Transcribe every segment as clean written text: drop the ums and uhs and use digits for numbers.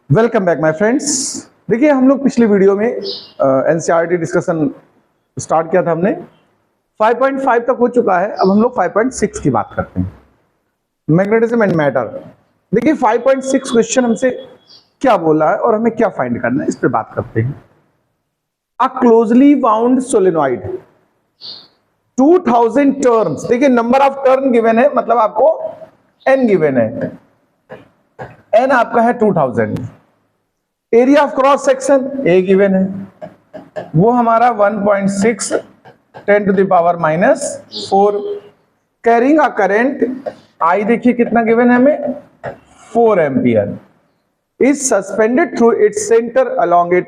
Welcome back my friends. देखिए हम लोग पिछली वीडियो में एनसीईआरटी डिस्कशन स्टार्ट किया था हमने। 5.5 तक हो चुका है। अब हम लोग 5.6 की बात करते हैं, मैग्नेटिज्म एंड मैटर। देखिए 5.6 क्वेश्चन हमसे क्या बोला है और हमें क्या फाइंड करना है, इस पे बात करते हैं। A closely bound solenoid 2000 turns. देखिए नंबर ऑफ टर्न गिवन है, मतलब आपको n गिवन है, n आपका है 2000। Area of cross section A given है, वो हमारा 1.6 10 to the power -4। Carrying a current I देखिए कितना गिवन है हमें, 4 ampere. Is suspended through its centre along it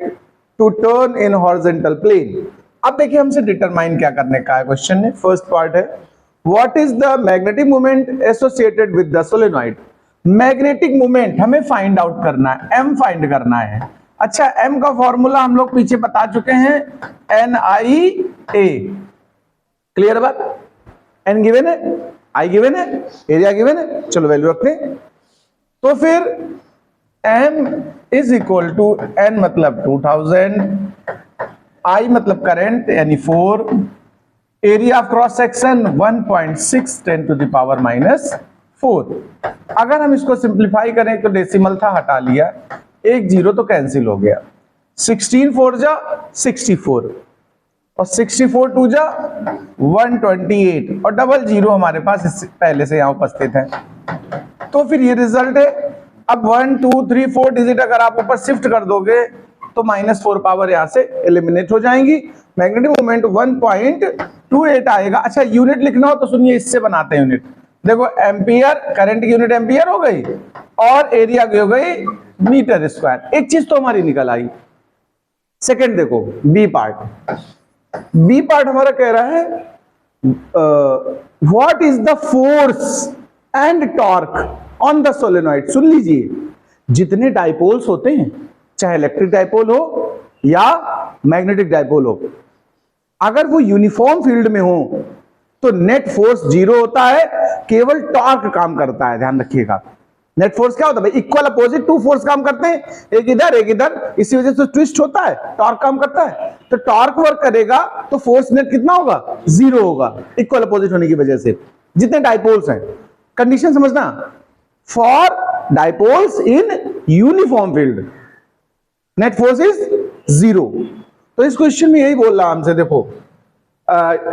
to turn in horizontal plane. अब देखिए हमसे डिटरमाइन क्या करने का है क्वेश्चन में। फर्स्ट पार्ट है what is the magnetic moment associated with the solenoid. Magnetic moment हमें फाइंड आउट करना है, एम फाइंड करना है। अच्छा, एम का फॉर्मूला हम लोग पीछे बता चुके हैं, एन आई ए। क्लियर बात? एन गिवन है, आई गिवन है, एरिया गिवन है, चलो वैल्यू रखते हैं। तो फिर M is equal to N मतलब 2000, आई मतलब करंट यानी 4, area of cross section 1.6 10 to the power -4। अगर हम इसको सिंप्लीफाई करें तो डेसिमल था हटा लिया, एक जीरो तो कैंसिल हो गया। 16 4 जा 64 और 64 2 जा 128 और डबल जीरो हमारे पास पहले से यहां उपस्थित है। तो फिर ये रिजल्ट है। अब 1 2 3 4 डिजिट अगर आप ऊपर शिफ्ट कर दोगे तो -4 पावर यहां से एलिमिनेट हो जाएंगी। मैग्नेटिक मोमेंट 1.28 आएगा। अच्छा, यूनिट लिखना हो तो सुनिए, इससे बनाते हैं यूनिट। देखो एम्पियर, करंट की यूनिट एम्पियर हो गई और एरिया की हो गई मीटर स्क्वायर। एक चीज तो हमारी निकल आई। सेकंड देखो बी पार्ट। बी पार्ट हमारा कह रहा है what is the force and torque on the solenoid. सुन लीजिए, जितने डाइपोल्स होते हैं, चाहे इलेक्ट्रिक डाइपोल हो या मैग्नेटिक डाइपोल हो, अगर वो यूनिफॉर्म फील्ड में हो तो नेट फोर्स जीरो होता है, केवल टॉर्क काम करता है। ध्यान रखिएगा, नेट फोर्स क्या होता है भाई, इक्वल अपोजिट टू फोर्स काम करते हैं, एक इधर एक इधर, इसी वजह से ट्विस्ट होता है, टॉर्क काम करता है। तो टॉर्क वर्क करेगा तो फोर्स नेट कितना होगा, जीरो होगा, इक्वल अपोजिट होने की वजह से। जितने डाइपोल्स हैं, कंडीशन समझना, for dipoles in uniform field net force is zero. तो इस क्वेश्चन में यही बोल रहा हमसे। देखो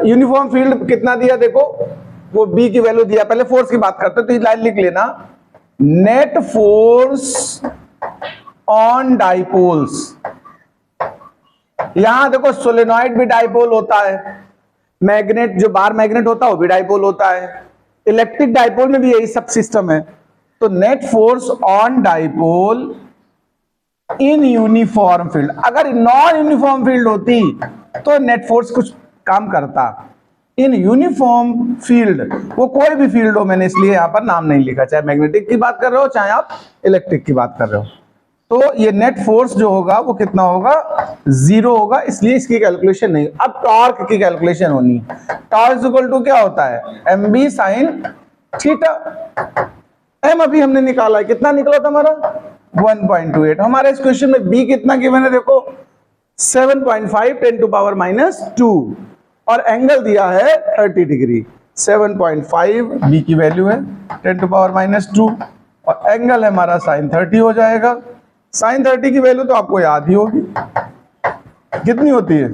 यूनिफॉर्म फील्ड कितना दिया, देखो वो बी की वैल्यू दिया। पहले फोर्स की बात करते हैं, तो ये लाइन लिख लेना, नेट फोर्स ऑन डाइपोल्स। यहां देखो सोलेनॉइड भी डाइपोल होता है, मैग्नेट जो बार मैग्नेट होता है वो भी डाइपोल होता है, इलेक्ट्रिक डाइपोल में भी यही सब सिस्टम है। तो net force on dipole in uniform field, अगर नॉन यूनिफॉर्म फील्ड होती तो नेट फोर्स कुछ काम करता। इन यूनिफॉर्म फील्ड, वो कोई भी फील्ड हो, मैंने इसलिए यहां पर नाम नहीं लिखा, चाहे मैग्नेटिक की बात कर रहे हो चाहे आप इलेक्ट्रिक की बात कर रहे हो, तो ये नेट फोर्स जो होगा वो कितना होगा, जीरो होगा, इसलिए इसकी कैलकुलेशन नहीं। अब टॉर्क की कैलकुलेशन होनी। टॉर्क इक्वल टू क्या होता है, M B sine theta. M अभी हमने निकाला है, कितना निकला था हमारा 1.28। हमारे इस क्वेश्चन में बी कितना गिवन है, देखो 7.5 10 टू पावर -2 और एंगल दिया है 30 डिग्री। 7.5 बी की वैल्यू है, 10 टू पावर -2 और एंगल है हमारा sin 30 हो जाएगा। sin 30 की वैल्यू तो आपको याद ही होगी, कितनी होती है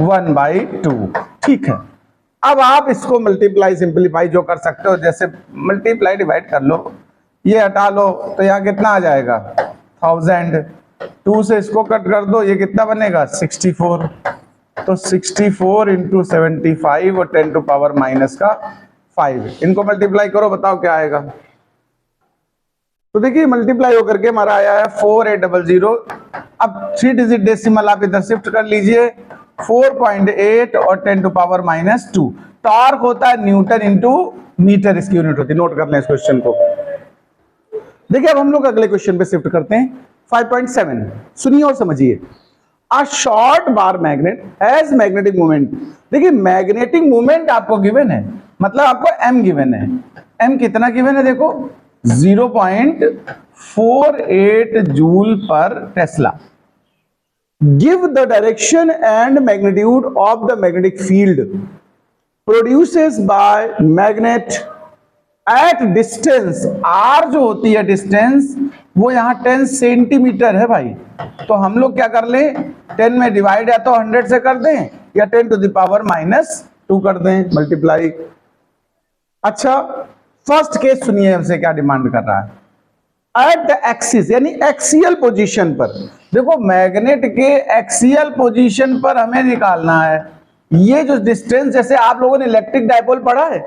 1/2। ठीक है, अब आप इसको मल्टीप्लाई सिंप्लीफाई जो कर सकते हो, जैसे मल्टीप्लाई डिवाइड कर लो, ये हटा लो तो यहाँ कितना आ जाएगा 1000, 2 से इसको कट कर दो, ये कितना बनेगा 64। तो 64 इंटू 75 और 10 टू पावर -5, इनको मल्टीप्लाई करो, बताओ क्या आएगा। तो देखिए मल्टीप्लाई होकर के हमारा आया है 4800। अब 3 डिजिट डेसिमल आप इधर शिफ्ट कर लीजिए, 4.8 और 10 टू पावर -2। टॉर्क होता है न्यूटन इंटू मीटर, इसकी यूनिट होती है। नोट कर लें इस क्वेश्चन को। देखिए अब हम लोग अगले क्वेश्चन पे शिफ्ट करते हैं, 5.7। सुनिए और समझिए। A short bar magnet has magnetic moment. देखिए मैग्नेटिक मोमेंट आपको गिवन है, मतलब आपको m गिवन है। m कितना गिवन है, देखो 0.48 joule per tesla. Give the direction and magnitude of the magnetic field produces by magnet at distance. R जो होती है डिस्टेंस, वो यहां 10 सेंटीमीटर है भाई। तो हम लोग क्या कर लें, 10 में डिवाइड या तो 100 से कर दें या 10 टू द पावर -2 कर दें, मल्टीप्लाई। अच्छा, फर्स्ट केस सुनिए हमसे क्या डिमांड कर रहा है। एट द एक्सिस यानी एक्सियल पोजीशन पर, देखो मैग्नेट के एक्सियल पोजीशन पर हमें निकालना है ये जो डिस्टेंस। जैसे आप लोगों ने इलेक्ट्रिक डायपोल पढ़ा है,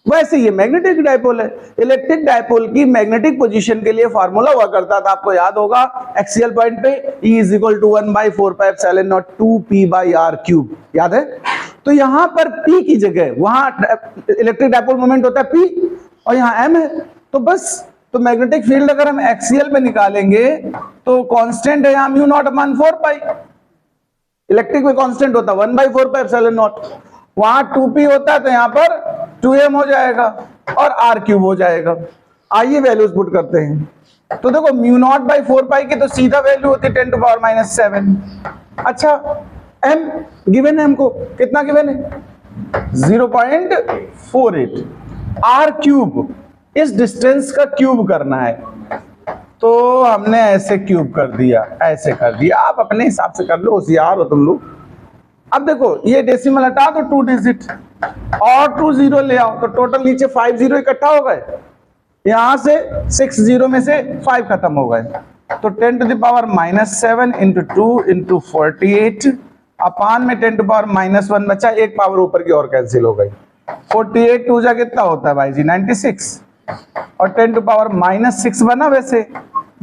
वैसे ये मैग्नेटिक डायपोल है। इलेक्ट्रिक डायपोल की मैग्नेटिक पोजीशन के लिए फार्मूला हुआ करता था, आपको याद होगा, एक्सियल पॉइंट पे E = 1/4πε02p/r³। याद है? तो यहां पर P की जगह वहां इलेक्ट्रिक डायपोल मोमेंट होता है P और यहां M है। तो बस, तो मैग्नेटिक फील्ड अगर हम एक्सियल में निकालेंगे तो कांस्टेंट है यहां μ0/4π। इलेक्ट्रिक में कांस्टेंट होता है 1/4πε0, वहां 2p होता है तो यहां पर 2m हो जाएगा और r³ हो जाएगा। आइए वैल्यूज पुट करते हैं। तो देखो μ0/4π की तो सीधा वैल्यू होती है 10⁻⁷। अच्छा, m गिवन है, हमको कितना गिवन है 0.48। r³ इस डिस्टेंस का क्यूब करना है, तो हमने ऐसे क्यूब कर दिया, ऐसे कर दिया। आप अपने हिसाब से कर लो, होशियार हो तुम लोग। अब देखो ये डेसिमल हटा दो 2 डिजिट और 2 0 ले आओ, तो टोटल नीचे 5 0 इकट्ठा हो गए। यहां से 6 0 में से 5 खत्म हो गए, तो 10⁻⁷ × 2 × 48 अपान में 10⁻⁻1 बचा, एक पावर ऊपर की और कैंसिल हो गई। 48 2 जा कितना होता है भाई जी 96, और 10⁻⁻6 बना वैसे,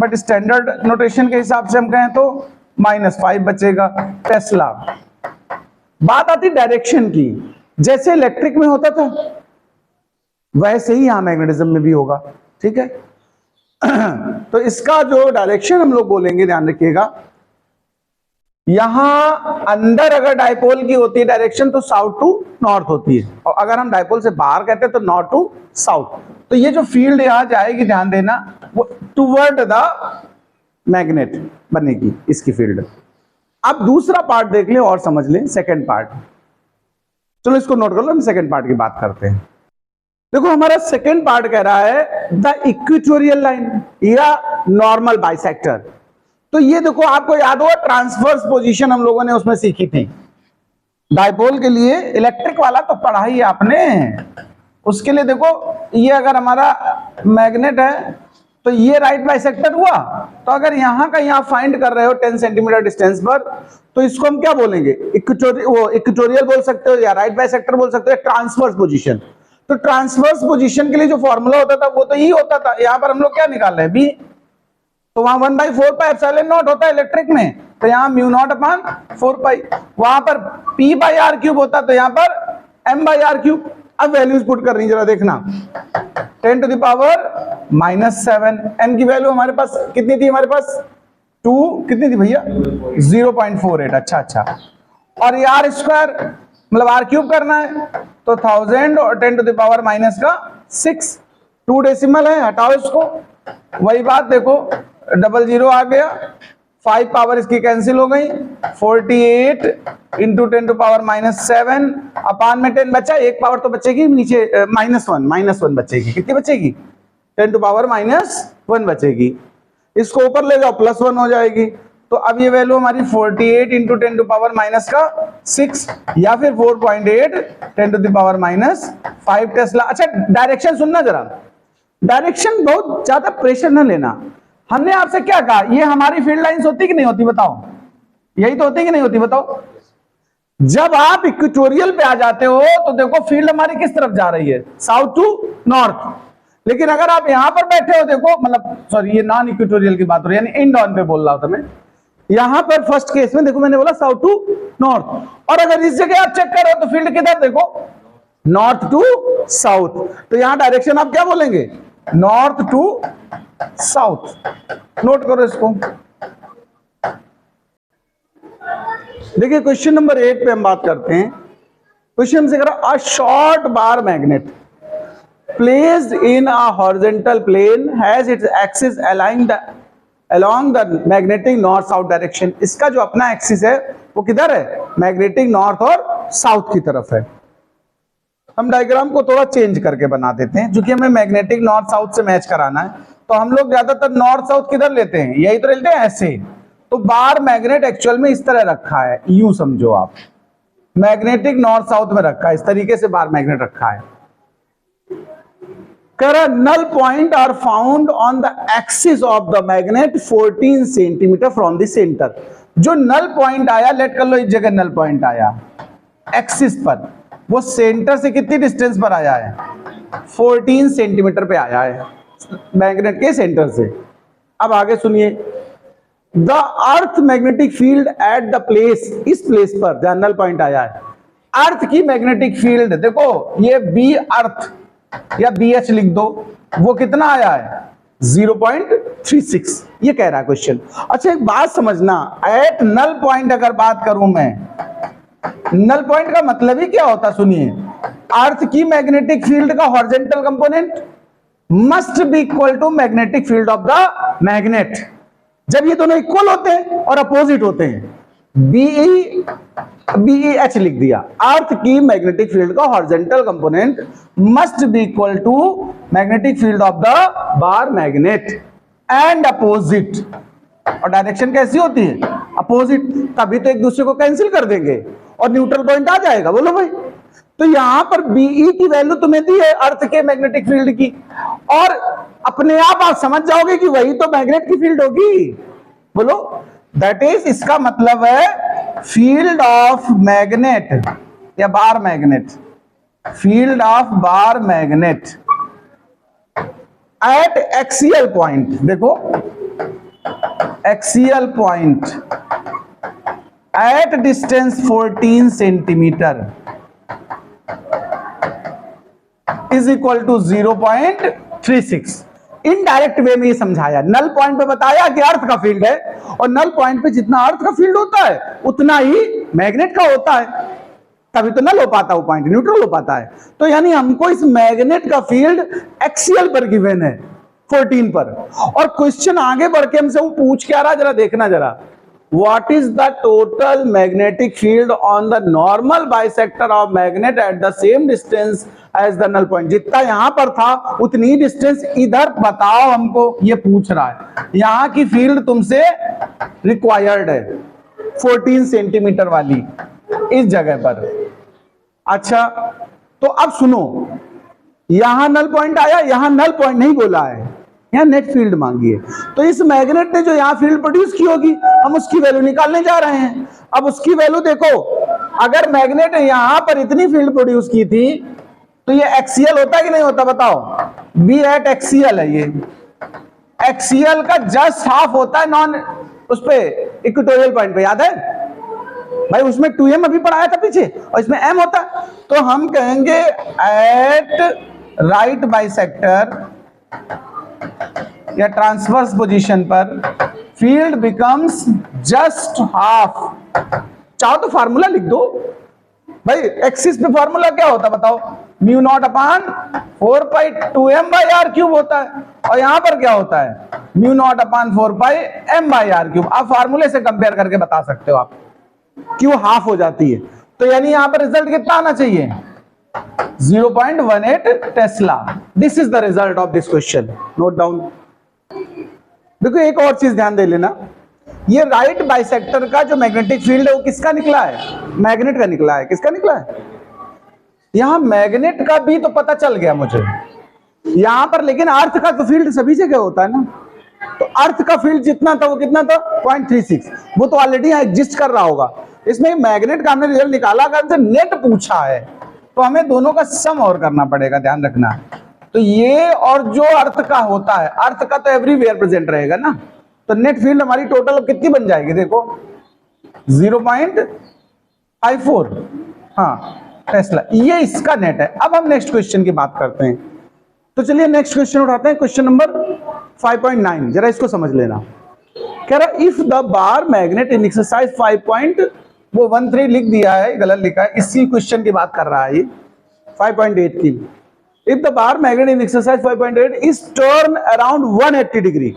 बट स्टैंडर्ड नोटेशन के हिसाब से हम कहें तो -5 बचेगा। टेस्ला। बात आती डायरेक्शन की, जैसे इलेक्ट्रिक में होता था वैसे ही यहां मैग्नेटिज्म में भी होगा, ठीक है। तो इसका जो डायरेक्शन हम लोग बोलेंगे, ध्यान रखिएगा, यहां अंदर अगर डायपोल की होती है डायरेक्शन तो साउथ टू नॉर्थ होती है, और अगर हम डायपोल से बाहर कहते हैं तो नॉर्थ टू साउथ। तो ये जो फील्ड यहां जाएगी, ध्यान देना, वो टुवर्ड द मैग्नेट बनेगी इसकी फील्ड। अब दूसरा पार्ट देख लें और समझ लें, सेकंड पार्ट। चलो इसको नोट कर लो, हम सेकंड पार्ट की बात करते हैं। देखो हमारा सेकंड पार्ट कह रहा है द इक्वेटोरियल लाइन या नॉर्मल बाइसेक्टर। तो ये देखो आपको याद होगा ट्रांसवर्स पोजीशन हम लोगों ने उसमें सीखी थी डायपोल के लिए। इलेक्ट्रिक वाला तो पढ़ा ही आपने। उसके लिए देखो, ये अगर हमारा मैग्नेट है तो ये राइट बाइसेक्टर हुआ, तो अगर यहां का यहां फाइंड कर रहे हो 10 सेंटीमीटर डिस्टेंस पर, तो इसको हम क्या बोलेंगे, इक्वेटोरियल बोल सकते हो या राइट बाइसेक्टर बोल सकते हो, ट्रांसवर्स पोजीशन। तो ट्रांसवर्स पोजीशन के लिए जो फॉर्मूला होता था वो तो ये होता था। यहां पर हम लोग क्या निकाल रहे हैं, बी, तो वहां 1/4πε0 होता है इलेक्ट्रिक में, तो यहां μ0/4π। वहां पर p/r³ होता, तो यहां पर m/r³। अब वैल्यूज पुट कर रही, जरा देखना, 10⁻⁻7। m की वैल्यू हमारे पास कितनी थी, हमारे पास 2 कितनी थी भैया 0.48। अच्छा, और ये r² मतलब r³ करना है तो 1000 और 10⁻⁻6। 2 डेसिमल है, हटाओ इसको, वही बात देखो, 00 आ गया, 5 पावर इसकी कैंसिल हो गई, 48 × 10⁻⁻7 अपान में 10 बचा, एक पावर तो बचेगी नीचे, -1 बचेगी। कितनी बचेगी 10⁻⁻1 बचेगी। इसको ऊपर ले जाओ, +1 हो जाएगी। तो अब ये वैल्यू हमारी 48 × 10⁻⁻6 या फिर 4.8 10⁻⁻5 टेस्ला। अच्छा डायरेक्शन सुनना जरा, डायरेक्शन बहुत ज्यादा प्रेशर न लेना। हमने आपसे क्या कहा, ये हमारी फील्ड लाइंस होती कि नहीं होती, बताओ, यही तो होती कि नहीं होती, बताओ। जब आप इक्वेटोरियल पे आ जाते हो तो देखो फील्ड हमारी किस तरफ जा रही है, साउथ टू नॉर्थ। लेकिन अगर आप यहां पर बैठे हो, देखो मतलब सॉरी ये नॉन इक्वेटोरियल की बात हो रही है, यानी इंड ऑन पे बोल रहा हूं मैं। यहां पर फर्स्ट केस में देखो मैंने बोला साउथ टू नॉर्थ, और अगर इस जगह आप चेक करो तो फील्ड किधर, देखो नॉर्थ टू साउथ। तो यहां डायरेक्शन आप क्या बोलेंगे, नॉर्थ टू साउथ। नोट करो इसको। देखिए क्वेश्चन नंबर 8 पे हम बात करते हैं। क्वेश्चन से करो, अ short bar magnet placed in a horizontal plane has its axis along the magnetic north south direction। इसका जो अपना एक्सिस है वो किधर है, मैग्नेटिक नॉर्थ और साउथ की तरफ है। हम डायग्राम को थोड़ा चेंज करके बना देते हैं, क्योंकि हमें मैग्नेटिक नॉर्थ साउथ से मैच कराना है, तो हम लोग ज्यादातर नॉर्थ साउथ किधर लेते हैं, यही तो लेते हैं ऐसे। तो बार मैग्नेट एक्चुअल में इस तरह रखा है, यूं समझो आप, मैग्नेटिक नॉर्थ साउथ में रखा है, इस तरीके से बार मैग्नेट रखा है। Null point are found on the axis of the magnet 14 centimetre from the centre. जो नल पॉइंट आया, लेट कर लो इस जगह नल पॉइंट आया एक्सिस पर, वो सेंटर से कितनी डिस्टेंस पर आया है, 14 सेंटीमीटर पे आया है मैग्नेट के सेंटर से। अब आगे सुनिए, the earth magnetic field at the place, इस प्लेस पर जहां नल पॉइंट आया है, अर्थ की मैग्नेटिक फील्ड, देखो ये बी अर्थ या बी एच लिख दो, वो कितना आया है 0.36, ये कह रहा है क्वेश्चन। अच्छा एक बात समझना, एट नल पॉइंट अगर बात करूं मैं, नल पॉइंट का मतलब ही क्या होता, सुनिए, अर्थ की मैग्नेटिक फील्ड का horizontal component must be equal to magnetic field of the magnet. जब ये दोनों इक्वल होते हैं और अपोजिट होते हैं, बीई एच लिख दिया, अर्थ की मैग्नेटिक फील्ड का horizontal component must be equal to magnetic field of the bar magnet and opposite. और डायरेक्शन कैसी होती है, अपोजिट, तभी तो एक दूसरे को कैंसिल कर देंगे और न्यूट्रल पॉइंट आ जाएगा। बोलो भाई, तो यहां पर बीई की वैल्यू तुम्हें दी है अर्थ के मैग्नेटिक फील्ड की, और अपने आप समझ जाओगे कि वही तो मैग्नेट की फील्ड होगी। बोलो, दैट इज, इसका मतलब है फील्ड ऑफ मैग्नेट या bar magnet, field of bar magnet at axial point, देखो axial point at distance 14 centimetre is equal to 0.36। Indirect way में ये समझाया, नल पॉइंट पे बताया कि अर्थ का फील्ड है, और नल पॉइंट पे जितना अर्थ का फील्ड होता है उतना ही मैग्नेट का होता है, तभी तो नल हो पाता, वो पॉइंट न्यूट्रल हो पाता है। तो यानी हमको इस मैग्नेट का फील्ड एक्सियल पर गिवन है 14 पर, और क्वेश्चन आगे बढ़ के हमसे वो पूछ के आ रहा, जरा देखना जरा, what is the total magnetic field on the normal bisector of magnet at the same distance as the null point। जितना यहां पर था उतनी डिस्टेंस इधर बताओ हमको, ये पूछ रहा है। यहां की फील्ड तुमसे रिक्वायर्ड है 14 सेंटीमीटर वाली इस जगह पर। अच्छा तो अब सुनो, यहां नल पॉइंट आया, यहां नल पॉइंट नहीं बोला है, यहाँ नेट फील्ड मांगी है। तो इस मैग्नेट ने जो यहाँ फील्ड प्रोड्यूस की होगी, हम उसकी वैल्यू निकालने जा रहे हैं। अब उसकी वैल्यू देखो, अगर मैग्नेट ने यहां पर इतनी फील्ड प्रोड्यूस की थी तो ये एक्सियल होता है कि नहीं होता, बताओ, बी एट एक्सियल है, ये एक्सियल का जस्ट हाफ होता है नॉन उस पे इक्वेटोरियल पॉइंट पे, याद है भाई, उसमें 2m अभी पढ़ाया था पीछे, और इसमें m होता है। तो हम कहेंगे एट राइट बाइसेक्टर या ट्रांसवर्स पोजीशन पर फील्ड बिकम्स जस्ट हाफ। चाहो तो फार्मूला लिख दो भाई, एक्सिस पे फार्मूला क्या होता बताओ, mu naught upon 4 pi 2m by r cube होता है, और यहां पर क्या होता है, mu naught upon 4 pi m by r cube. आप फार्मूले से कंपेयर करके बता सकते हो आप क्यों हाफ हो जाती है। तो यानी यहां पर रिजल्ट कितना आना चाहिए, 0.18 Tesla. This is the result of this question, note down. देखो एक और चीज ध्यान दे लेना, ये राइट बाइसेक्टर का जो मैग्नेटिक फील्ड है वो किसका निकला है, मैग्नेट का निकला है। किसका निकला है, यहां मैग्नेट का भी तो पता चल गया मुझे यहां पर, लेकिन अर्थ का तो फील्ड सभी जगह होता है ना। तो अर्थ का फील्ड जितना था वो कितना था 0.36, वो तो ऑलरेडी यहां एग्जिस्ट कर रहा होगा। इसमें मैग्नेट का हमने रिजल्ट निकाला, अगर हमसे नेट पूछा है तो हमें दोनों का सम और करना पड़ेगा, ध्यान रखना। तो ये और जो अर्थ का होता है, अर्थ का तो एवरीवेयर प्रेजेंट रहेगा ना, तो नेट फील्ड हमारी टोटल कितनी बन जाएगी, देखो 0.54 हाँ टेस्ला, ये इसका नेट है। अब हम नेक्स्ट क्वेश्चन की बात करते हैं। तो चलिए नेक्स्ट क्वेश्चन उठाते हैं, क्वेश्चन नंबर 5.9, जरा इसको समझ लेना। कह रहा if the bar magnet in exercise 5.13 लिख दिया है, गलत लिखा है, इसी क्वेश्चन की बात कर रहा है ये 5.8 की। If the bar magnet in exercise 5.8 is turned around 180 degree,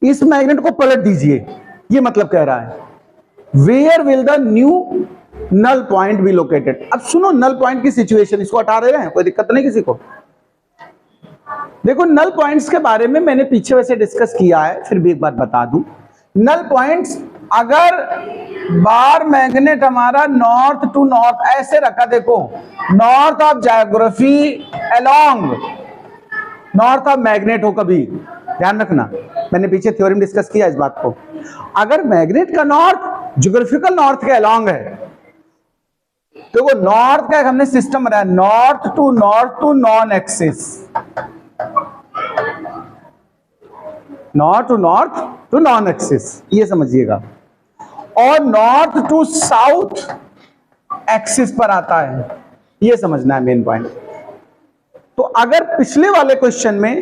इस मैग्नेट को पलट दीजिए, ये मतलब कह रहा है where will the new null point be located. अब सुनो नल पॉइंट की सिचुएशन, इसको हटा रहे हैं, कोई दिक्कत नहीं किसी को। देखो नल पॉइंट्स के बारे में मैंने पीछे वैसे डिस्कस किया है, फिर भी एक बात बता दूं। नल पॉइंट्स, अगर बार मैग्नेट हमारा नॉर्थ टू नॉर्थ ऐसे रखा, देखो north of geography along north of magnet हो, कभी ध्यान रखना, मैंने पीछे थ्योरम डिस्कस किया इस बात को। अगर मैग्नेट का नॉर्थ ज्योग्राफिकल नॉर्थ के अलोंग है, तो वो नॉर्थ का हमने सिस्टम बनाया, north to non axis, north to non axis, ये समझिएगा, और नॉर्थ टू साउथ एक्सिस पर आता है, ये समझना है मेन पॉइंट। तो अगर पिछले वाले क्वेश्चन में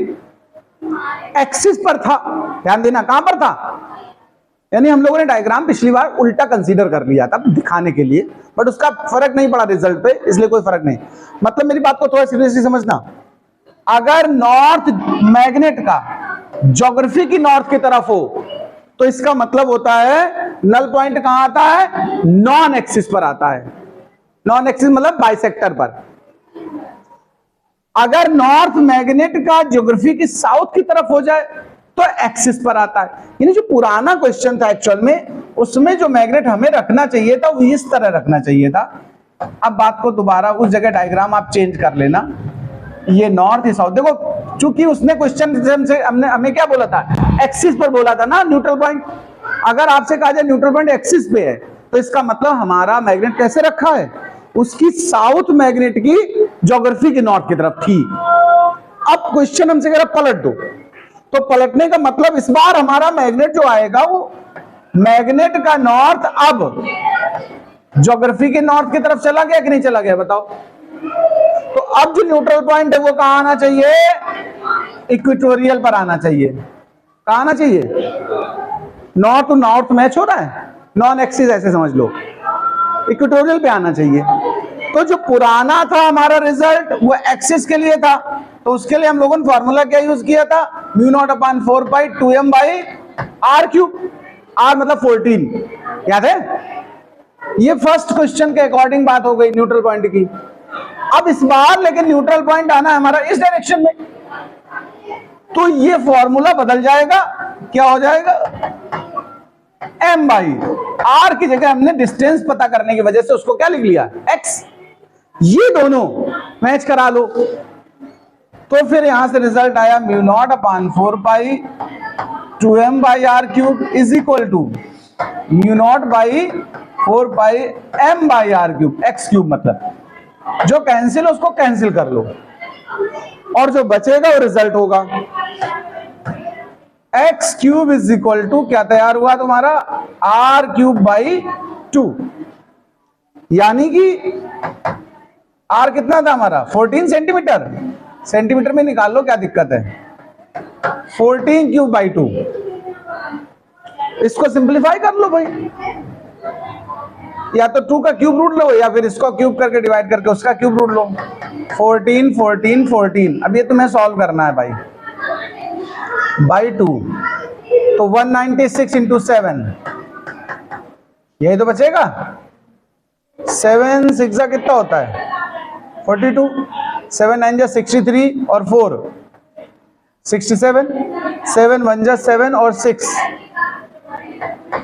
एक्सिस पर था, ध्यान देना कहां पर था, यानी हम लोगों ने डायग्राम पिछली बार उल्टा कंसीडर कर लिया था दिखाने के लिए, बट उसका फर्क नहीं पड़ा रिजल्ट पे, इसलिए कोई फर्क नहीं। मतलब मेरी बात को थोड़ा सीरियसली समझना, अगर नॉर्थ मैग्नेट का ज्योग्राफी की नॉर्थ की तरफ हो, तो इसका मतलब होता है नल पॉइंट कहां आता है, नॉन एक्सिस पर आता है। नॉन एक्सिस मतलब बाइसेक्टर पर। अगर नॉर्थ मैग्नेट का ज्योग्राफी की साउथ की तरफ हो जाए तो एक्सिस पर आता है। यानी जो पुराना क्वेश्चन था एक्चुअल में, उसमें जो मैग्नेट हमें रखना चाहिए था वो इस तरह रखना चाहिए था। अब बात को दोबारा उस जगह डायग्राम आप चेंज कर लेना, ये नॉर्थ ही साउथ, देखो चूंकि उसने क्वेश्चन से हमें क्या बोला था, एक्सिस पर बोला था ना न्यूट्रल पॉइंट। अगर आपसे कहा जाए न्यूट्रल पॉइंट एक्सिस पे है, तो इसका मतलब हमारा मैग्नेट कैसे रखा है, उसकी साउथ मैग्नेट की ज्योग्राफी की नॉर्थ की तरफ थी। अब क्वेश्चन हमसे कह रहा पलट दो, तो पलटने का मतलब इस बार हमारा मैग्नेट जो आएगा वो मैग्नेट का नॉर्थ अब ज्योग्राफी के नॉर्थ की तरफ चला गया कि नहीं चला गया, बताओ। तो अब जो न्यूट्रल पॉइंट है वो कहां आना चाहिए, इक्वेटोरियल पर आना चाहिए। कहां आना चाहिए, नॉर्थ टू नॉर्थ मैच हो रहा है, नॉन एक्सिस ऐसे समझ लो, इक्वेटोरियल पे आना चाहिए। तो जो पुराना था हमारा रिजल्ट वो एक्सिस के लिए था, तो उसके लिए हम लोगों ने फॉर्मूला क्या यूज किया था, mu naught upon 4 pi 2m by r cube, r मतलब 14, याद है। ये फर्स्ट क्वेश्चन के अकॉर्डिंग बात हो गई न्यूट्रल पॉइंट की। अब इस बार लेकिन न्यूट्रल पॉइंट आना है हमारा इस डायरेक्शन में, तो ये फॉर्मूला बदल जाएगा, क्या हो जाएगा, m बाई आर की जगह हमने डिस्टेंस पता करने की वजह से उसको क्या लिख लिया, x। ये दोनों मैच करा लो, तो फिर यहां से रिजल्ट आया mu naught upon 4 pi 2m by r cube is equal to mu naught by 4 pi m by r cube, x cube मतलब जो कैंसिल है उसको कैंसिल कर लो, और जो बचेगा वो रिजल्ट होगा x cube is equal to क्या तैयार हुआ तुम्हारा, आर क्यूब बाई 2। यानी कि r कितना था हमारा 14 सेंटीमीटर, सेंटीमीटर में निकाल लो क्या दिक्कत है, 14 क्यूब बाई 2। इसको सिंप्लीफाई कर लो भाई, या तो 2 का क्यूब रूट लो, या फिर इसको क्यूब करके डिवाइड करके उसका क्यूब रूट लो। 14 14 14, अब ये तुम्हें सॉल्व करना है भाई, बाई 2, तो 196 इंटू 7, यही तो बचेगा। 7 6 कितना होता है 42, 7 9 63 और 4 67, 7 1 7 और 6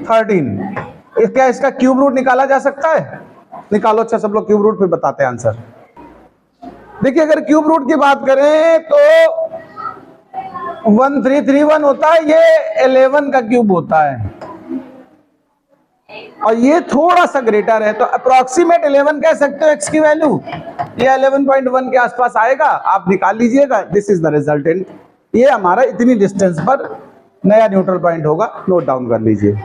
13। क्या इसका क्यूब रूट निकाला जा सकता है, निकालो। अच्छा सब लोग क्यूब रूट फिर बताते हैं आंसर। देखिए अगर क्यूब रूट की बात करें तो 1331 होता है, ये 11 का क्यूब होता है, और ये थोड़ा सा ग्रेटर है, तो अप्रोक्सीमेट 11 कह सकते हो x की वैल्यू, ये 11.1 के आसपास आएगा, आप निकाल लीजिएगा। दिस इज द रिजल्टेंट, ये हमारा इतनी डिस्टेंस पर नया न्यूट्रल पॉइंट होगा, नोट डाउन कर लीजिए।